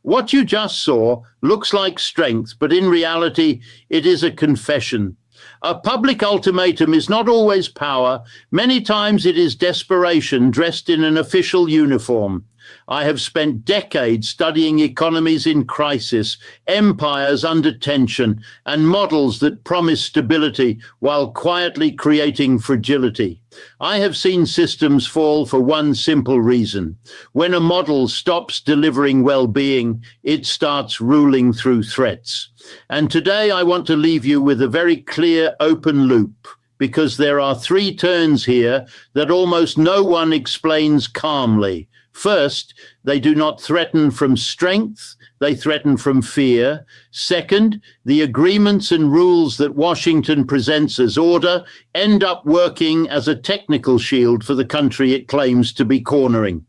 What you just saw looks like strength, but in reality, it is a confession. A public ultimatum is not always power. Many times it is desperation dressed in an official uniform. I have spent decades studying economies in crisis, empires under tension, and models that promise stability while quietly creating fragility. I have seen systems fall for one simple reason. When a model stops delivering well-being, it starts ruling through threats. And today I want to leave you with a very clear open loop, because there are three turns here that almost no one explains calmly. First, they do not threaten from strength, they threaten from fear. Second, the agreements and rules that Washington presents as order end up working as a technical shield for the country it claims to be cornering.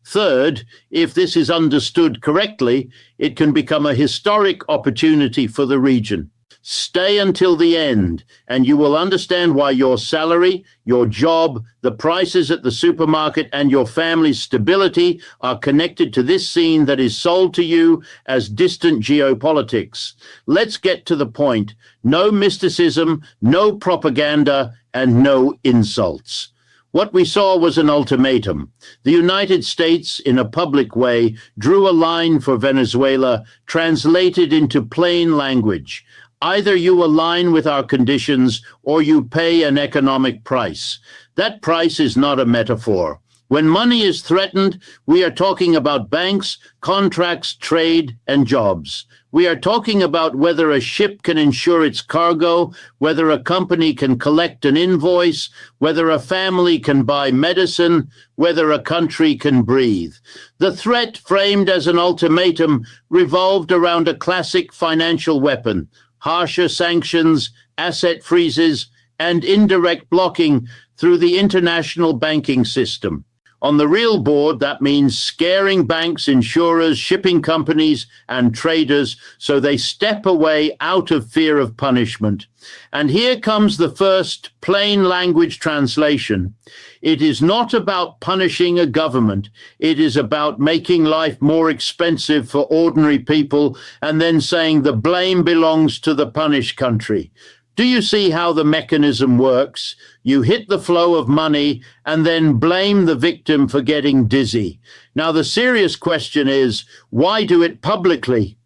Third, if this is understood correctly, it can become a historic opportunity for the region. Stay until the end, and you will understand why your salary, your job, the prices at the supermarket, and your family's stability are connected to this scene that is sold to you as distant geopolitics. Let's get to the point. No mysticism, no propaganda, and no insults. What we saw was an ultimatum. The United States, in a public way, drew a line for Venezuela, translated into plain language. Either you align with our conditions or you pay an economic price. That price is not a metaphor. When money is threatened, we are talking about banks, contracts, trade, and jobs. We are talking about whether a ship can insure its cargo, whether a company can collect an invoice, whether a family can buy medicine, whether a country can breathe. The threat framed as an ultimatum revolved around a classic financial weapon: harsher sanctions, asset freezes, and indirect blocking through the international banking system. On the real board, that means scaring banks, insurers, shipping companies, and traders so they step away out of fear of punishment. And here comes the first plain language translation. It is not about punishing a government. It is about making life more expensive for ordinary people and then saying the blame belongs to the punished country. Do you see how the mechanism works? You hit the flow of money and then blame the victim for getting dizzy. Now, the serious question is, why do it publicly?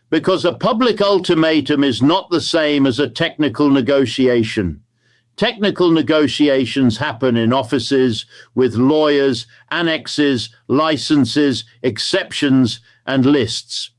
Because a public ultimatum is not the same as a technical negotiation. Technical negotiations happen in offices with lawyers, annexes, licenses, exceptions, and lists.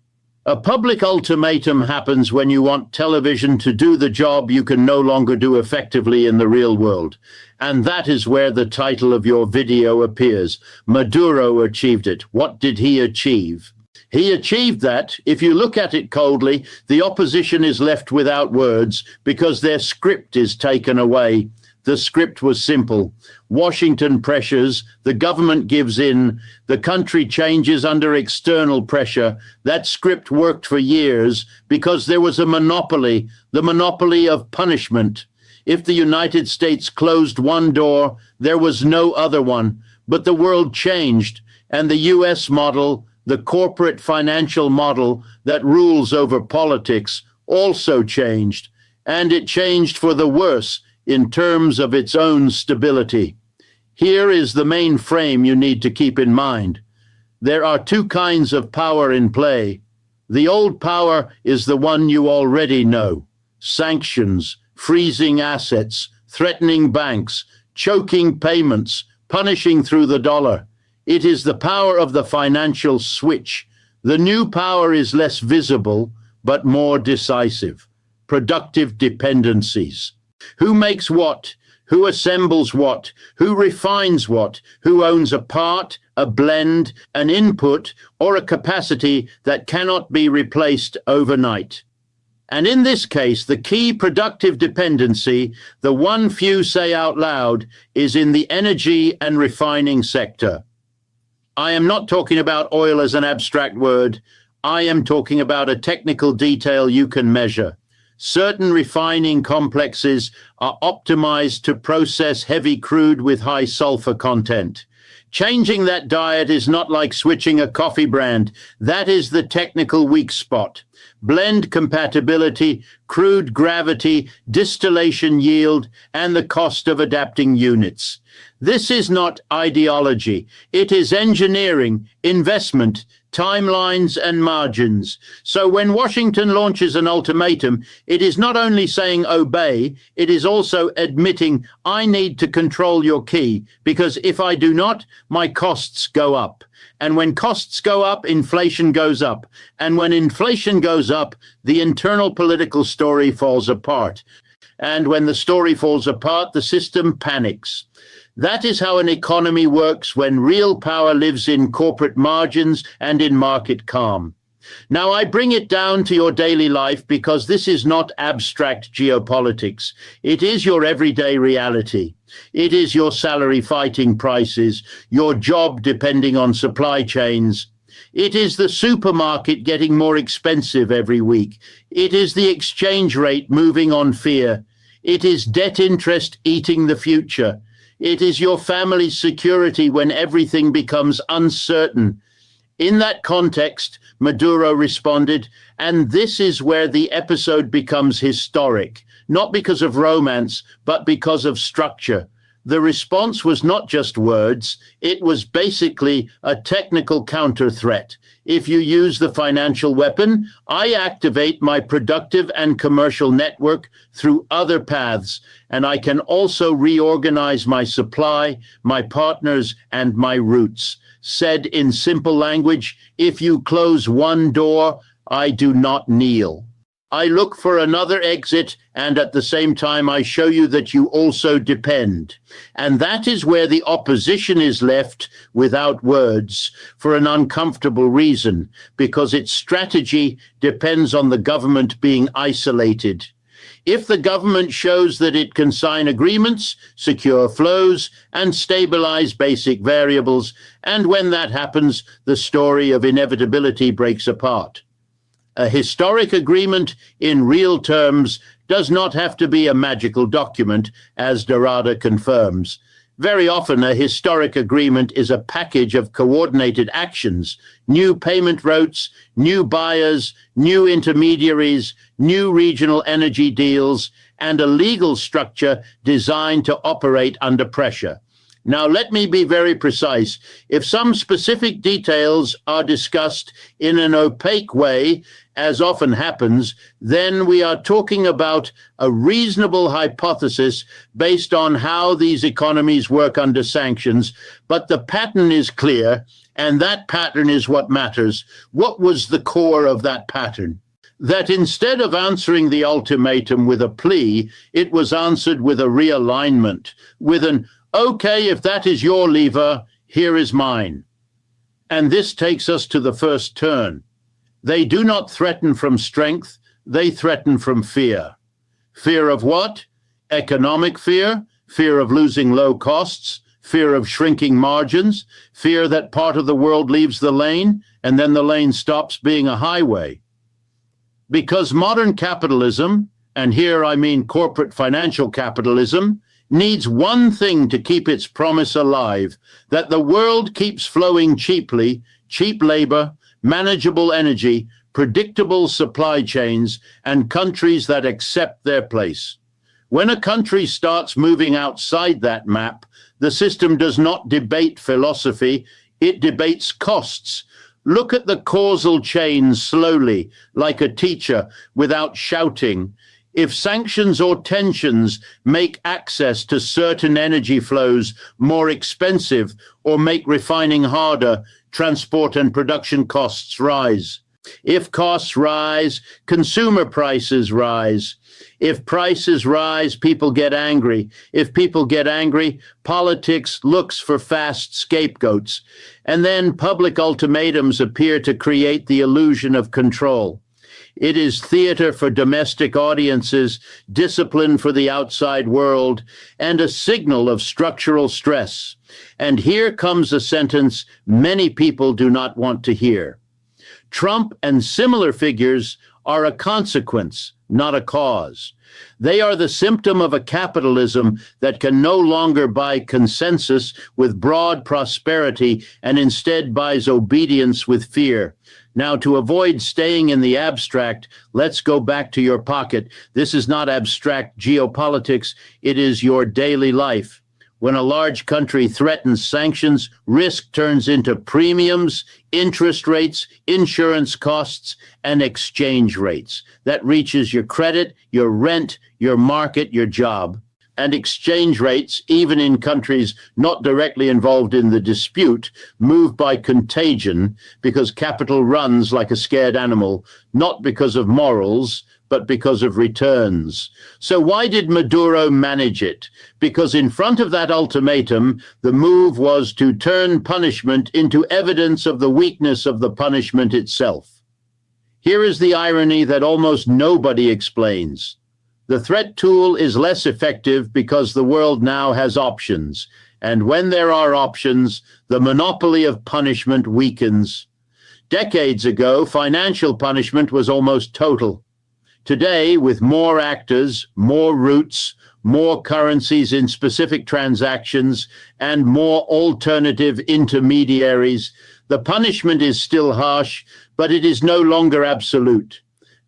A public ultimatum happens when you want television to do the job you can no longer do effectively in the real world. And that is where the title of your video appears. Maduro achieved it. What did he achieve? He achieved that. If you look at it coldly, the opposition is left without words because their script is taken away. The script was simple. Washington pressures, the government gives in, the country changes under external pressure. That script worked for years because there was a monopoly, the monopoly of punishment. If the United States closed one door, there was no other one. But the world changed, and the US model, the corporate financial model that rules over politics, also changed. And it changed for the worse in terms of its own stability. Here is the main frame you need to keep in mind. There are two kinds of power in play. The old power is the one you already know: sanctions, freezing assets, threatening banks, choking payments, punishing through the dollar. It is the power of the financial switch. The new power is less visible, but more decisive. Productive dependencies. Who makes what? Who assembles what? Who refines what? Who owns a part, a blend, an input, or a capacity that cannot be replaced overnight? And in this case, the key productive dependency, the one few say out loud, is in the energy and refining sector. I am not talking about oil as an abstract word. I am talking about a technical detail you can measure. Certain refining complexes are optimized to process heavy crude with high sulfur content. Changing that diet is not like switching a coffee brand. That is the technical weak spot. Blend compatibility, crude gravity, distillation yield, and the cost of adapting units. This is not ideology. It is engineering, investment, timelines, and margins. So when Washington launches an ultimatum, it is not only saying obey, it is also admitting I need to control your key, because if I do not, my costs go up. And when costs go up, inflation goes up. And when inflation goes up, the internal political story falls apart. And when the story falls apart, the system panics. That is how an economy works when real power lives in corporate margins and in market calm. Now, I bring it down to your daily life because this is not abstract geopolitics. It is your everyday reality. It is your salary fighting prices, your job depending on supply chains. It is the supermarket getting more expensive every week. It is the exchange rate moving on fear. It is debt interest eating the future. It is your family's security when everything becomes uncertain. In that context, Maduro responded, and this is where the episode becomes historic, not because of romance, but because of structure. The response was not just words, it was basically a technical counter threat. If you use the financial weapon, I activate my productive and commercial network through other paths, and I can also reorganize my supply, my partners, and my routes. Said in simple language, if you close one door, I do not kneel. I look for another exit, and at the same time I show you that you also depend. And that is where the opposition is left without words for an uncomfortable reason, because its strategy depends on the government being isolated. If the government shows that it can sign agreements, secure flows, and stabilize basic variables, and when that happens, the story of inevitability breaks apart. A historic agreement in real terms does not have to be a magical document, as Dorada confirms. Very often, a historic agreement is a package of coordinated actions, new payment routes, new buyers, new intermediaries, new regional energy deals, and a legal structure designed to operate under pressure. Now, let me be very precise. If some specific details are discussed in an opaque way, as often happens, then we are talking about a reasonable hypothesis based on how these economies work under sanctions. But the pattern is clear, and that pattern is what matters. What was the core of that pattern? That instead of answering the ultimatum with a plea, it was answered with a realignment, with an okay, if that is your lever, here is mine. And this takes us to the first turn. They do not threaten from strength, they threaten from fear. Fear of what? Economic fear, fear of losing low costs, fear of shrinking margins, fear that part of the world leaves the lane and then the lane stops being a highway. Because modern capitalism, and here I mean corporate financial capitalism, needs one thing to keep its promise alive, that the world keeps flowing cheaply, cheap labor, manageable energy, predictable supply chains, and countries that accept their place. When a country starts moving outside that map, the system does not debate philosophy, it debates costs. Look at the causal chains slowly, like a teacher, without shouting. If sanctions or tensions make access to certain energy flows more expensive or make refining harder, transport and production costs rise. If costs rise, consumer prices rise. If prices rise, people get angry. If people get angry, politics looks for fast scapegoats. And then public ultimatums appear to create the illusion of control. It is theater for domestic audiences, discipline for the outside world, and a signal of structural stress. And here comes a sentence many people do not want to hear. Trump and similar figures are a consequence, not a cause. They are the symptom of a capitalism that can no longer buy consensus with broad prosperity and instead buys obedience with fear. Now, to avoid staying in the abstract, let's go back to your pocket. This is not abstract geopolitics, it is your daily life. When a large country threatens sanctions, risk turns into premiums, interest rates, insurance costs, and exchange rates. That reaches your credit, your rent, your market, your job. And exchange rates, even in countries not directly involved in the dispute, move by contagion because capital runs like a scared animal, not because of morals, but because of returns. So why did Maduro manage it? Because in front of that ultimatum, the move was to turn punishment into evidence of the weakness of the punishment itself. Here is the irony that almost nobody explains. The threat tool is less effective because the world now has options. And when there are options, the monopoly of punishment weakens. Decades ago, financial punishment was almost total. Today, with more actors, more routes, more currencies in specific transactions, and more alternative intermediaries, the punishment is still harsh, but it is no longer absolute.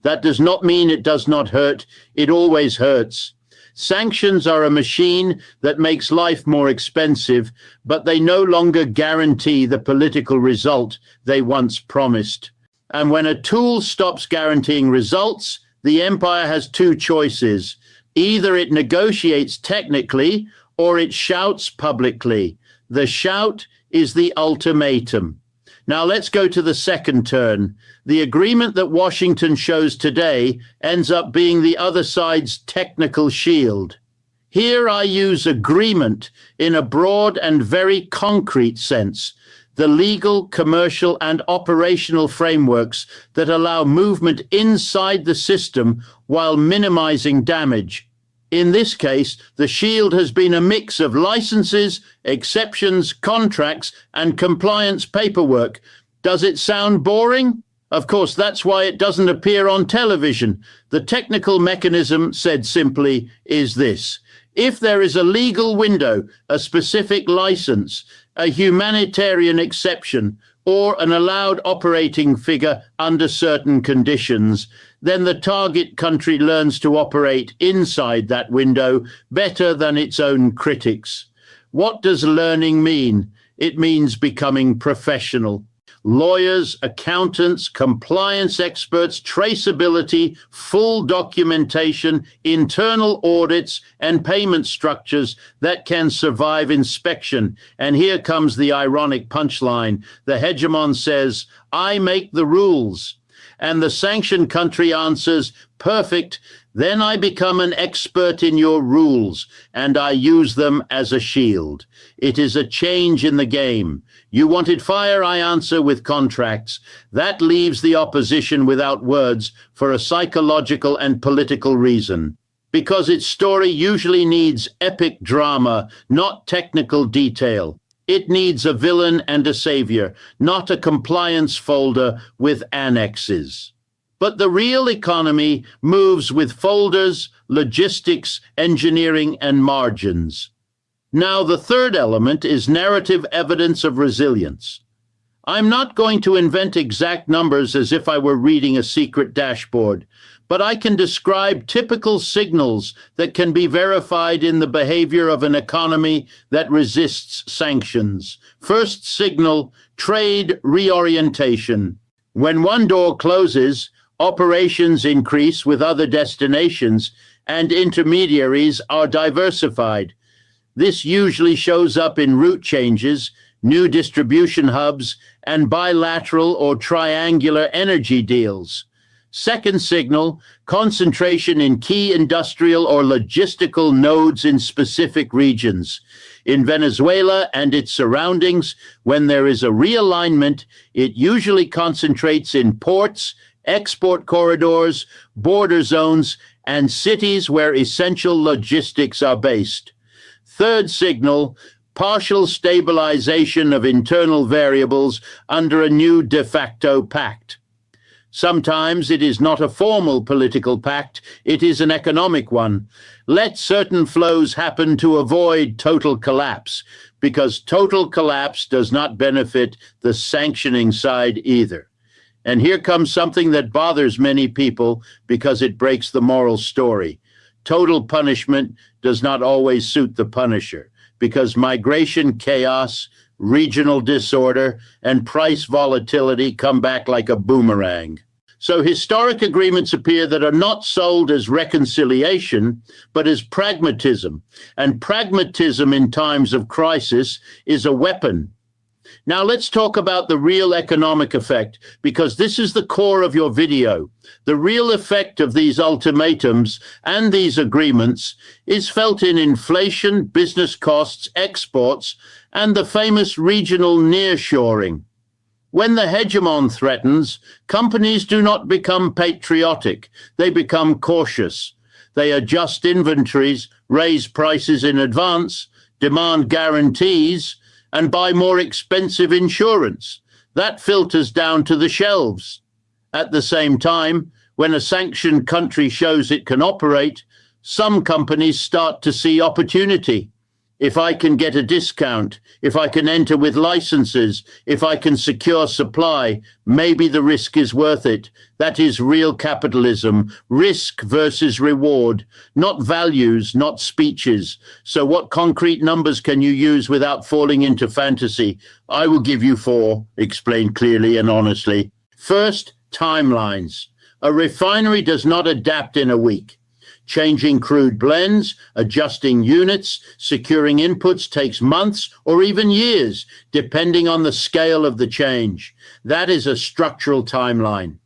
That does not mean it does not hurt. It always hurts. Sanctions are a machine that makes life more expensive, but they no longer guarantee the political result they once promised. And when a tool stops guaranteeing results, the empire has two choices. Either it negotiates technically or it shouts publicly. The shout is the ultimatum. Now let's go to the second turn. The agreement that Washington shows today ends up being the other side's technical shield. Here I use agreement in a broad and very concrete sense. The legal, commercial, and operational frameworks that allow movement inside the system while minimizing damage. In this case, the shield has been a mix of licenses, exceptions, contracts, and compliance paperwork. Does it sound boring? Of course, that's why it doesn't appear on television. The technical mechanism, said simply, is this. If there is a legal window, a specific license, a humanitarian exception, or an allowed operating figure under certain conditions, then the target country learns to operate inside that window better than its own critics. What does learning mean? It means becoming professional. Lawyers, accountants, compliance experts, traceability, full documentation, internal audits, and payment structures that can survive inspection. And here comes the ironic punchline. The hegemon says, "I make the rules." And the sanctioned country answers, "Perfect. Then I become an expert in your rules, and I use them as a shield." It is a change in the game. You wanted fire, I answer with contracts. That leaves the opposition without words for a psychological and political reason. Because its story usually needs epic drama, not technical detail. It needs a villain and a savior, not a compliance folder with annexes. But the real economy moves with folders, logistics, engineering, and margins. Now, the third element is narrative evidence of resilience. I'm not going to invent exact numbers as if I were reading a secret dashboard, but I can describe typical signals that can be verified in the behavior of an economy that resists sanctions. First signal, trade reorientation. When one door closes, operations increase with other destinations, and intermediaries are diversified. This usually shows up in route changes, new distribution hubs, and bilateral or triangular energy deals. Second signal, concentration in key industrial or logistical nodes in specific regions. In Venezuela and its surroundings, when there is a realignment, it usually concentrates in ports, export corridors, border zones, and cities where essential logistics are based. Third signal, partial stabilization of internal variables under a new de facto pact. Sometimes it is not a formal political pact, it is an economic one. Let certain flows happen to avoid total collapse, because total collapse does not benefit the sanctioning side either. And here comes something that bothers many people because it breaks the moral story. Total punishment does not always suit the punisher, because migration chaos, regional disorder, and price volatility come back like a boomerang. So historic agreements appear that are not sold as reconciliation, but as pragmatism. And pragmatism in times of crisis is a weapon. Now let's talk about the real economic effect, because this is the core of your video. The real effect of these ultimatums and these agreements is felt in inflation, business costs, exports, and the famous regional nearshoring. When the hegemon threatens, companies do not become patriotic, they become cautious. They adjust inventories, raise prices in advance, demand guarantees, and buy more expensive insurance. That filters down to the shelves. At the same time, when a sanctioned country shows it can operate, some companies start to see opportunity. If I can get a discount, if I can enter with licenses, if I can secure supply, maybe the risk is worth it. That is real capitalism, risk versus reward, not values, not speeches. So what concrete numbers can you use without falling into fantasy? I will give you 4, explain clearly and honestly. First, timelines. A refinery does not adapt in a week. Changing crude blends, adjusting units, securing inputs takes months or even years, depending on the scale of the change. That is a structural timeline.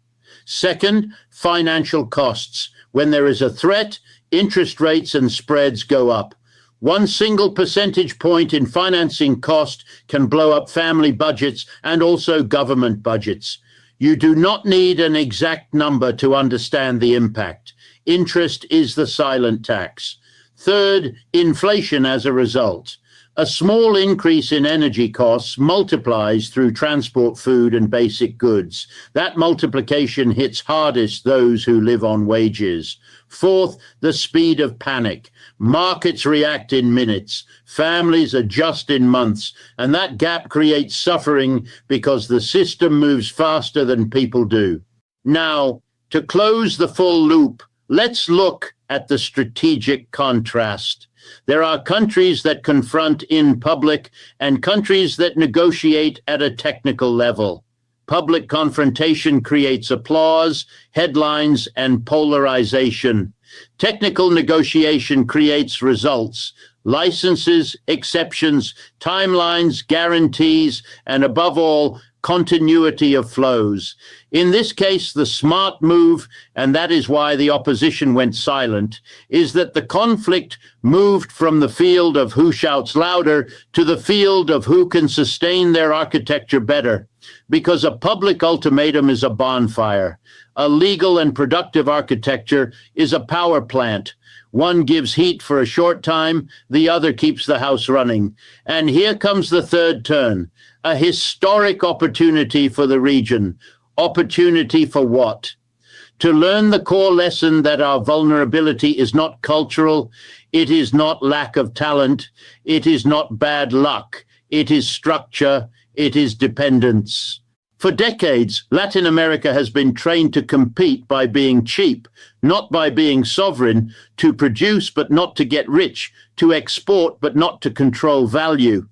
Second, financial costs. When there is a threat, interest rates and spreads go up. One single percentage point in financing cost can blow up family budgets and also government budgets. You do not need an exact number to understand the impact. Interest is the silent tax. Third, inflation as a result. A small increase in energy costs multiplies through transport, food, and basic goods. That multiplication hits hardest those who live on wages. Fourth, the speed of panic. Markets react in minutes. Families adjust in months. And that gap creates suffering because the system moves faster than people do. Now, to close the full loop, let's look at the strategic contrast. There are countries that confront in public and countries that negotiate at a technical level. Public confrontation creates applause, headlines, and polarization. Technical negotiation creates results, licenses, exceptions, timelines, guarantees, and above all, continuity of flows. In this case, the smart move, and that is why the opposition went silent, is that the conflict moved from the field of who shouts louder to the field of who can sustain their architecture better. Because a public ultimatum is a bonfire. A legal and productive architecture is a power plant. One gives heat for a short time, the other keeps the house running. And here comes the third turn. A historic opportunity for the region. Opportunity for what? To learn the core lesson that our vulnerability is not cultural, it is not lack of talent, it is not bad luck, it is structure, it is dependence. For decades, Latin America has been trained to compete by being cheap, not by being sovereign, to produce but not to get rich, to export but not to control value.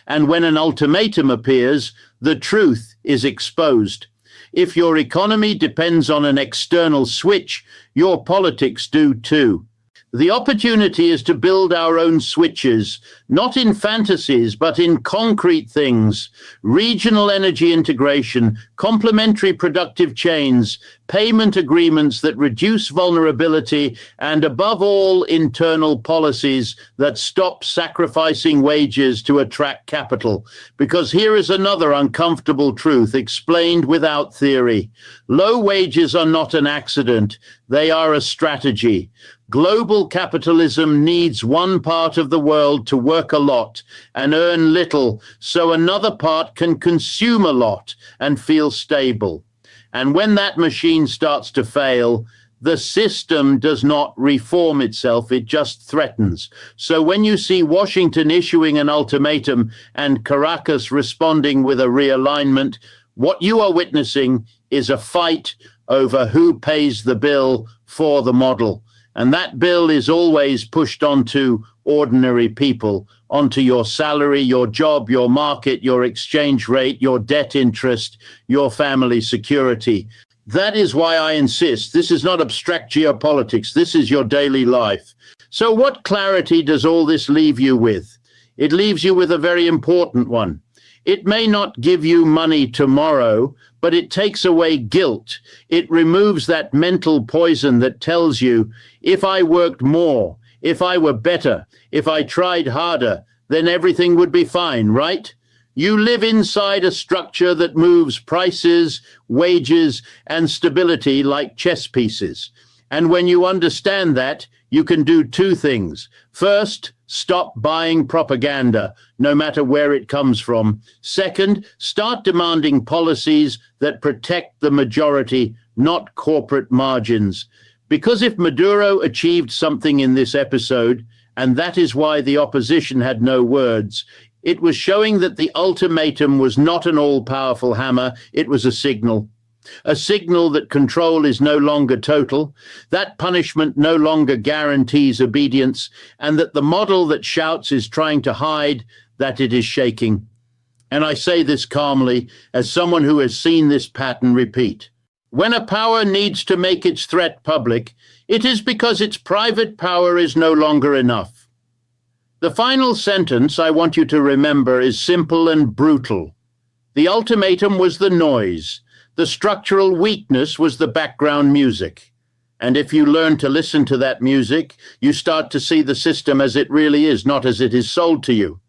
And when an ultimatum appears, the truth is exposed. If your economy depends on an external switch, your politics do too. The opportunity is to build our own switches, not in fantasies, but in concrete things. Regional energy integration, complementary productive chains, payment agreements that reduce vulnerability, and above all, internal policies that stop sacrificing wages to attract capital. Because here is another uncomfortable truth explained without theory. Low wages are not an accident. They are a strategy. Global capitalism needs one part of the world to work a lot and earn little, so another part can consume a lot and feel stable. And when that machine starts to fail, the system does not reform itself, it just threatens. So when you see Washington issuing an ultimatum and Caracas responding with a realignment, what you are witnessing is a fight over who pays the bill for the model. And that bill is always pushed onto ordinary people, onto your salary, your job, your market, your exchange rate, your debt interest, your family security. That is why I insist this is not abstract geopolitics. This is your daily life. So what clarity does all this leave you with? It leaves you with a very important one. It may not give you money tomorrow, but it takes away guilt. It removes that mental poison that tells you, if I worked more, if I were better, if I tried harder, then everything would be fine, right? You live inside a structure that moves prices, wages, and stability like chess pieces. And when you understand that, you can do two things. First, stop buying propaganda, no matter where it comes from. Second, start demanding policies that protect the majority, not corporate margins. Because if Maduro achieved something in this episode, and that is why the opposition had no words, it was showing that the ultimatum was not an all-powerful hammer, it was a signal. A signal that control is no longer total, that punishment no longer guarantees obedience, and that the model that shouts is trying to hide that it is shaking. And I say this calmly, as someone who has seen this pattern repeat. When a power needs to make its threat public, it is because its private power is no longer enough. The final sentence I want you to remember is simple and brutal. The ultimatum was the noise. The structural weakness was the background music. And if you learn to listen to that music, you start to see the system as it really is, not as it is sold to you.